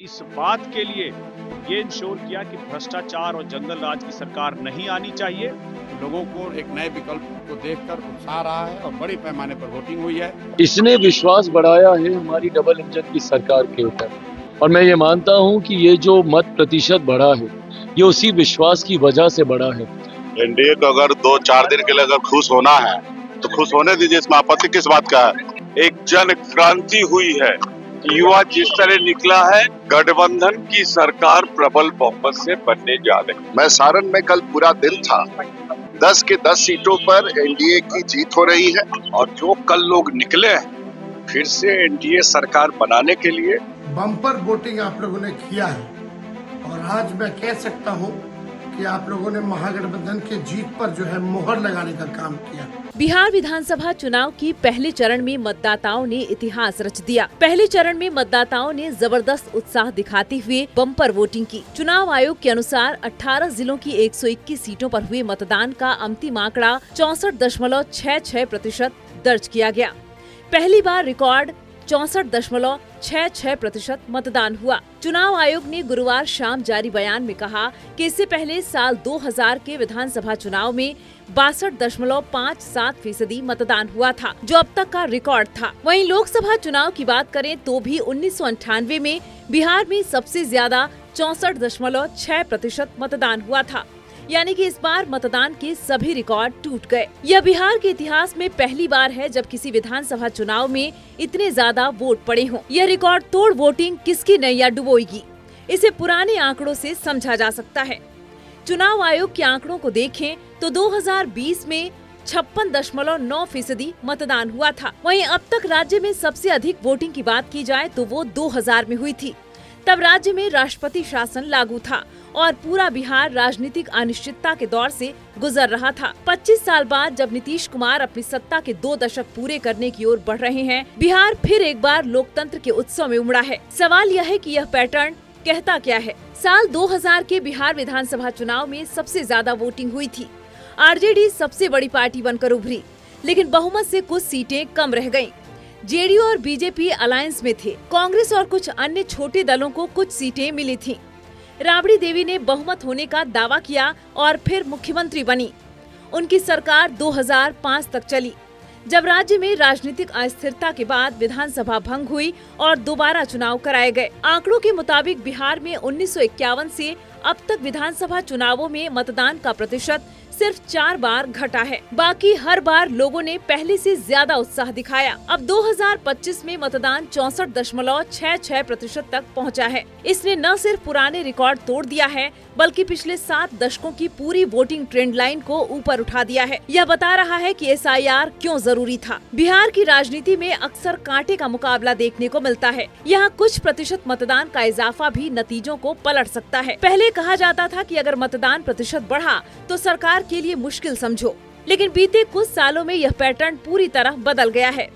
इस बात के लिए ये इंश्योर किया कि भ्रष्टाचार और जंगल राज की सरकार नहीं आनी चाहिए। लोगों को एक नए विकल्प को देखकर उत्साह रहा है और बड़े पैमाने पर वोटिंग हुई है। इसने विश्वास बढ़ाया है हमारी डबल इंजन की सरकार के ऊपर, और मैं ये मानता हूं कि ये जो मत प्रतिशत बढ़ा है ये उसी विश्वास की वजह से बढ़ा है। एनडीए को अगर 2-4 दिन के लिए अगर खुश होना है तो खुश होने दीजिए, इसमें आपत्ति किस बात का है। एक जन क्रांति हुई है, युवा जिस तरह निकला है, गठबंधन की सरकार प्रबल बहुमत से बनने जा रही। मैं सारण में कल पूरा दिन था, 10 के 10 सीटों पर एनडीए की जीत हो रही है और जो कल लोग निकले हैं फिर से एनडीए सरकार बनाने के लिए बम्पर वोटिंग आप लोगों ने किया है और आज मैं कह सकता हूं कि आप लोगों ने महागठबंधन के जीत पर जो है मोहर लगाने का काम किया। बिहार विधानसभा चुनाव की पहले चरण में मतदाताओं ने इतिहास रच दिया। पहले चरण में मतदाताओं ने जबरदस्त उत्साह दिखाते हुए बम्पर वोटिंग की। चुनाव आयोग के अनुसार 18 जिलों की 121 सीटों पर हुए मतदान का अंतिम आंकड़ा 64.66% दर्ज किया गया। पहली बार रिकॉर्ड 64.66% मतदान हुआ। चुनाव आयोग ने गुरुवार शाम जारी बयान में कहा कि इससे पहले साल 2000 के विधानसभा चुनाव में 62.57% मतदान हुआ था, जो अब तक का रिकॉर्ड था। वहीं लोकसभा चुनाव की बात करें तो भी 1998 में बिहार में सबसे ज्यादा 64.6% मतदान हुआ था, यानी कि इस बार मतदान के सभी रिकॉर्ड टूट गए। यह बिहार के इतिहास में पहली बार है जब किसी विधानसभा चुनाव में इतने ज्यादा वोट पड़े हों। यह रिकॉर्ड तोड़ वोटिंग किसकी नैया डुबोएगी, इसे पुराने आंकड़ों से समझा जा सकता है। चुनाव आयोग के आंकड़ों को देखें तो 2020 में 56.9% मतदान हुआ था। वहीं अब तक राज्य में सबसे अधिक वोटिंग की बात की जाए तो वो 2000 में हुई थी। तब राज्य में राष्ट्रपति शासन लागू था और पूरा बिहार राजनीतिक अनिश्चितता के दौर से गुजर रहा था। 25 साल बाद जब नीतीश कुमार अपनी सत्ता के 2 दशक पूरे करने की ओर बढ़ रहे हैं, बिहार फिर एक बार लोकतंत्र के उत्सव में उमड़ा है। सवाल यह है कि यह पैटर्न कहता क्या है। साल 2000 के बिहार विधानसभा चुनाव में सबसे ज्यादा वोटिंग हुई थी। आरजेडी सबसे बड़ी पार्टी बनकर उभरी, लेकिन बहुमत से कुछ सीटें कम रह गयी। जेडीयू और बीजेपी अलायंस में थे। कांग्रेस और कुछ अन्य छोटे दलों को कुछ सीटें मिली थीं। राबड़ी देवी ने बहुमत होने का दावा किया और फिर मुख्यमंत्री बनी। उनकी सरकार 2005 तक चली, जब राज्य में राजनीतिक अस्थिरता के बाद विधानसभा भंग हुई और दोबारा चुनाव कराए गए। आंकड़ों के मुताबिक बिहार में 1951 से अब तक विधानसभा चुनावों में मतदान का प्रतिशत सिर्फ 4 बार घटा है। बाकी हर बार लोगों ने पहले से ज्यादा उत्साह दिखाया। अब 2025 में मतदान 64.66% तक पहुंचा है। इसने न सिर्फ पुराने रिकॉर्ड तोड़ दिया है, बल्कि पिछले 7 दशकों की पूरी वोटिंग ट्रेंड लाइन को ऊपर उठा दिया है। यह बता रहा है कि SIR क्यों जरूरी था। बिहार की राजनीति में अक्सर कांटे का मुकाबला देखने को मिलता है। यहाँ कुछ प्रतिशत मतदान का इजाफा भी नतीजों को पलट सकता है। पहले कहा जाता था कि अगर मतदान प्रतिशत बढ़ा तो सरकार के लिए मुश्किल समझो, लेकिन बीते कुछ सालों में यह पैटर्न पूरी तरह बदल गया है।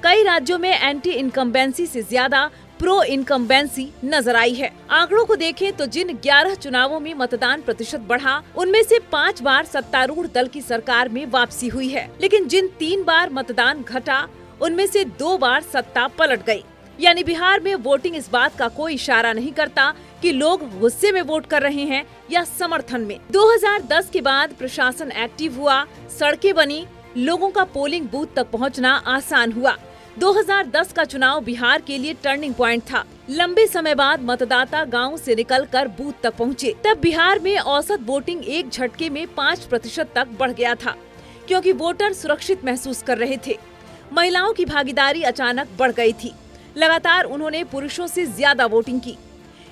कई राज्यों में एंटी इनकम्बेंसी से ज्यादा प्रो इनकम्बेंसी नजर आई है। आंकड़ों को देखें तो जिन 11 चुनावों में मतदान प्रतिशत बढ़ा, उनमें से 5 बार सत्तारूढ़ दल की सरकार में वापसी हुई है, लेकिन जिन 3 बार मतदान घटा, उनमें से 2 बार सत्ता पलट गयी। यानी बिहार में वोटिंग इस बात का कोई इशारा नहीं करता कि लोग गुस्से में वोट कर रहे हैं या समर्थन में। 2010 के बाद प्रशासन एक्टिव हुआ, सड़कें बनी, लोगों का पोलिंग बूथ तक पहुंचना आसान हुआ। 2010 का चुनाव बिहार के लिए टर्निंग पॉइंट था। लंबे समय बाद मतदाता गांव से निकलकर बूथ तक पहुंचे। तब बिहार में औसत वोटिंग एक झटके में 5% तक बढ़ गया था, क्योंकि वोटर सुरक्षित महसूस कर रहे थे। महिलाओं की भागीदारी अचानक बढ़ गई थी। लगातार उन्होंने पुरुषों से ज्यादा वोटिंग की।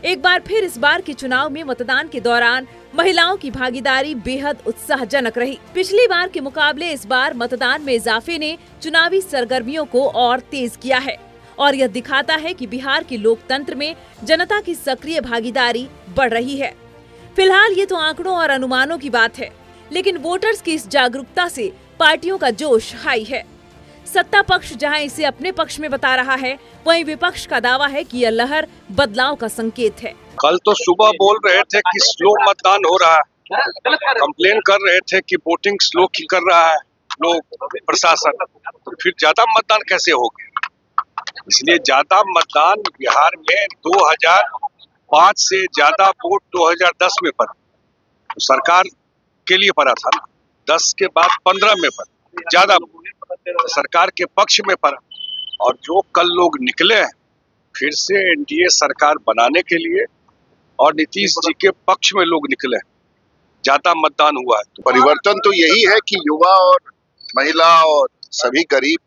एक बार फिर इस बार के चुनाव में मतदान के दौरान महिलाओं की भागीदारी बेहद उत्साहजनक रही। पिछली बार के मुकाबले इस बार मतदान में इजाफे ने चुनावी सरगर्मियों को और तेज किया है और यह दिखाता है कि बिहार के लोकतंत्र में जनता की सक्रिय भागीदारी बढ़ रही है। फिलहाल ये तो आंकड़ों और अनुमानों की बात है, लेकिन वोटर्स की इस जागरूकता से पार्टियों का जोश हाई है। सत्ता पक्ष जहां इसे अपने पक्ष में बता रहा है, वहीं विपक्ष का दावा है कि यह लहर बदलाव का संकेत है। कल तो सुबह बोल रहे थे कि स्लो मतदान हो रहा है, कंप्लेन कर रहे थे कि वोटिंग स्लो की कर रहा है लोग प्रशासन, तो फिर ज्यादा मतदान कैसे हो गया? इसलिए ज्यादा मतदान बिहार में 5 से ज्यादा वोट 2010 में पड़ा, तो सरकार के लिए पड़ा था ना। 10 के बाद 15 में पड़ा, ज्यादा सरकार के पक्ष में पड़ा। और जो कल लोग निकले हैं फिर से एनडीए सरकार बनाने के लिए, और नीतीश जी के पक्ष में लोग निकले हैं, ज्यादा मतदान हुआ है। तो परिवर्तन तो यही है कि युवा और महिला और सभी गरीब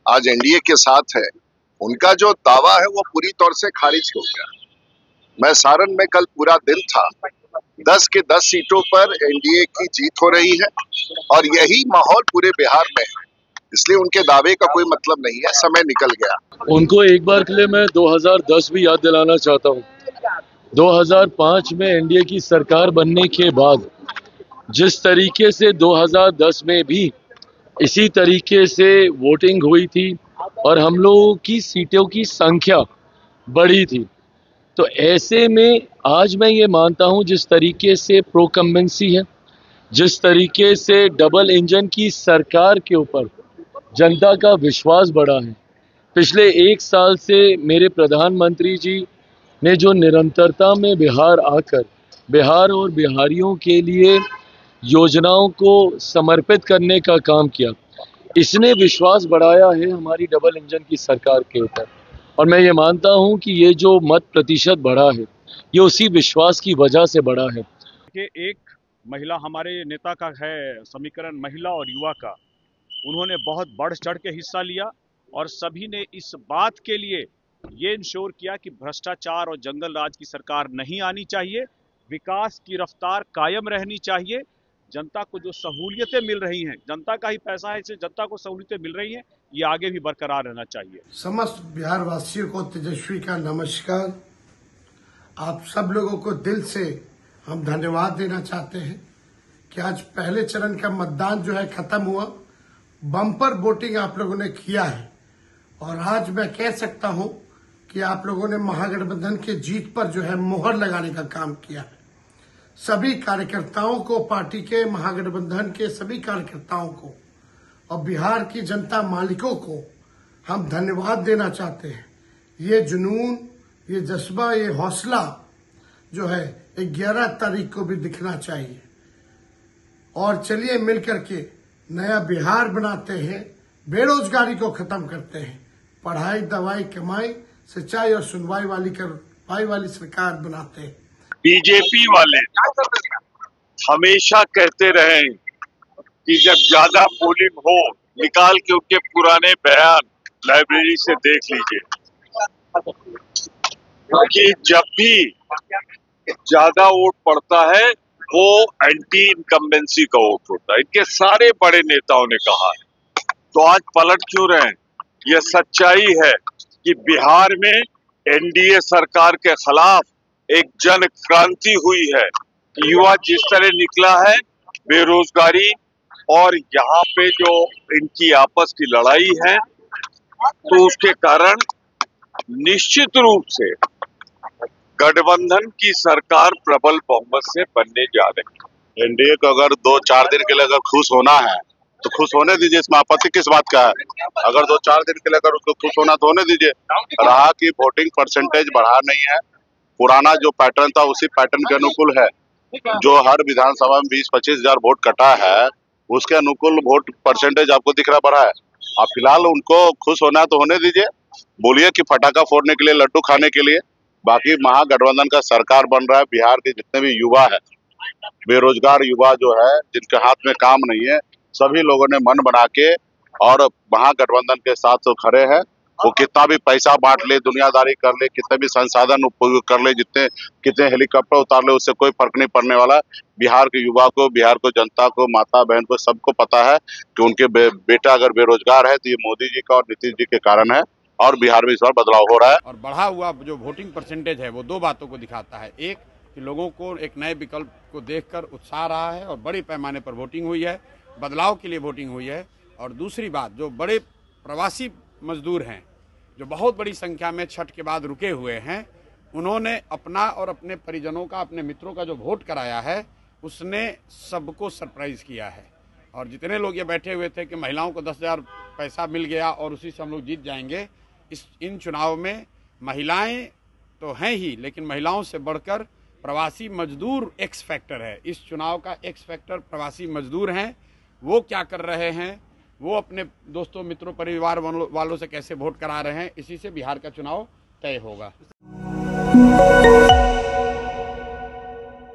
आज एनडीए के साथ है। उनका जो दावा है वो पूरी तौर से खारिज हो गया। मैं सारण में कल पूरा दिन था, 10 के 10 सीटों पर एनडीए की जीत हो रही है और यही माहौल पूरे बिहार में है। इसलिए उनके दावे का कोई मतलब नहीं है, समय निकल गया। उनको एक बार के लिए मैं 2010 भी याद दिलाना चाहता हूँ। 2005 में एनडीए की सरकार बनने के बाद जिस तरीके से 2010 में भी इसी तरीके से वोटिंग हुई थी और हम लोगों की सीटों की संख्या बढ़ी थी, तो ऐसे में आज मैं ये मानता हूँ जिस तरीके से प्रोकम्बेंसी है, जिस तरीके से डबल इंजन की सरकार के ऊपर जनता का विश्वास बढ़ा है। पिछले 1 साल से मेरे प्रधानमंत्री जी ने जो निरंतरता में बिहार आकर बिहार और बिहारियों के लिए योजनाओं को समर्पित करने का काम किया, इसने विश्वास बढ़ाया है हमारी डबल इंजन की सरकार के ऊपर। और मैं ये मानता हूं कि ये जो मत प्रतिशत बढ़ा है ये उसी विश्वास की वजह से बढ़ा है कि एक महिला हमारे नेता का है समीकरण महिला और युवा का, उन्होंने बहुत बढ़ चढ़ के हिस्सा लिया और सभी ने इस बात के लिए ये इंश्योर किया कि भ्रष्टाचार और जंगल राज की सरकार नहीं आनी चाहिए, विकास की रफ्तार कायम रहनी चाहिए, जनता को जो सहूलियतें मिल रही हैं, जनता का ही पैसा है, इससे जनता को सहूलियतें मिल रही हैं, ये आगे भी बरकरार रहना चाहिए। समस्त बिहार वासियों को तेजस्वी का नमस्कार। आप सब लोगों को दिल से हम धन्यवाद देना चाहते हैं कि आज पहले चरण का मतदान जो है खत्म हुआ, बम्पर वोटिंग आप लोगों ने किया है और आज मैं कह सकता हूं कि आप लोगों ने महागठबंधन के जीत पर जो है मोहर लगाने का काम किया है। सभी कार्यकर्ताओं को, पार्टी के, महागठबंधन के सभी कार्यकर्ताओं को और बिहार की जनता मालिकों को हम धन्यवाद देना चाहते हैं। ये जुनून, ये जज्बा, ये हौसला जो है 11 तारीख को भी दिखना चाहिए। और चलिए मिलकर के नया बिहार बनाते हैं, बेरोजगारी को खत्म करते हैं, पढ़ाई, दवाई, कमाई, सच्चाई और सुनवाई वाली सरकार बनाते हैं। बीजेपी वाले हमेशा कहते रहे कि जब ज्यादा पोलिंग हो निकाल के उनके पुराने बयान लाइब्रेरी से देख लीजिए, कि जब भी ज्यादा वोट पड़ता है वो एंटी इनकम्बेंसी का वोट होता है। इनके सारे बड़े नेताओं ने कहा है, तो आज पलट क्यों रहे हैं? यह सच्चाई है कि बिहार में एनडीए सरकार के खिलाफ एक जन क्रांति हुई है। युवा जिस तरह निकला है, बेरोजगारी और यहाँ पे जो इनकी आपस की लड़ाई है, तो उसके कारण निश्चित रूप से गठबंधन की सरकार प्रबल बहुमत से बनने जा रही है। एनडीए को अगर 2-4 दिन के लिए अगर खुश होना है तो खुश होने दीजिए, इसमें आपत्ति किस बात का है? अगर 2-4 दिन के लिए अगर उसको खुश होना तो होने दीजिए। रहा कि वोटिंग परसेंटेज बढ़ा नहीं है, पुराना जो पैटर्न था उसी पैटर्न के अनुकूल है। जो हर विधानसभा में 20-25 हजार वोट कटा है उसके अनुकूल वोट परसेंटेज आपको दिख रहा बढ़ा है। आप फिलहाल उनको खुश होना है तो होने दीजिए, बोलिए कि फटाखा फोड़ने के लिए, लड्डू खाने के लिए। बाकी महागठबंधन का सरकार बन रहा है। बिहार के जितने भी युवा है, बेरोजगार युवा जो है, जिनके हाथ में काम नहीं है, सभी लोगों ने मन बना के और महागठबंधन के साथ तो खड़े हैं। वो कितना भी पैसा बांट ले, दुनियादारी कर ले, कितने भी संसाधन उपयोग कर ले, कितने हेलीकॉप्टर उतार ले, उससे कोई फर्क नहीं पड़ने वाला। बिहार के युवा को, बिहार को जनता को, माता बहन को, सबको पता है कि उनके बेटा अगर बेरोजगार है तो ये मोदी जी का और नीतीश जी के कारण है और बिहार में इस बार बदलाव हो रहा है। और बढ़ा हुआ जो वोटिंग परसेंटेज है वो 2 बातों को दिखाता है। एक कि लोगों को एक नए विकल्प को देखकर उत्साह रहा है और बड़े पैमाने पर वोटिंग हुई है, बदलाव के लिए वोटिंग हुई है। और दूसरी बात, जो बड़े प्रवासी मजदूर हैं जो बहुत बड़ी संख्या में छठ के बाद रुके हुए हैं, उन्होंने अपना और अपने परिजनों का, अपने मित्रों का जो वोट कराया है उसने सबको सरप्राइज किया है। और जितने लोग ये बैठे हुए थे कि महिलाओं को 10,000 पैसा मिल गया और उसी से हम लोग जीत जाएंगे, इन चुनाव में महिलाएं तो हैं ही, लेकिन महिलाओं से बढ़कर प्रवासी मजदूर एक्स फैक्टर है। इस चुनाव का एक्स फैक्टर प्रवासी मजदूर हैं। वो क्या कर रहे हैं, वो अपने दोस्तों मित्रों परिवार वालों से कैसे वोट करा रहे हैं, इसी से बिहार का चुनाव तय होगा।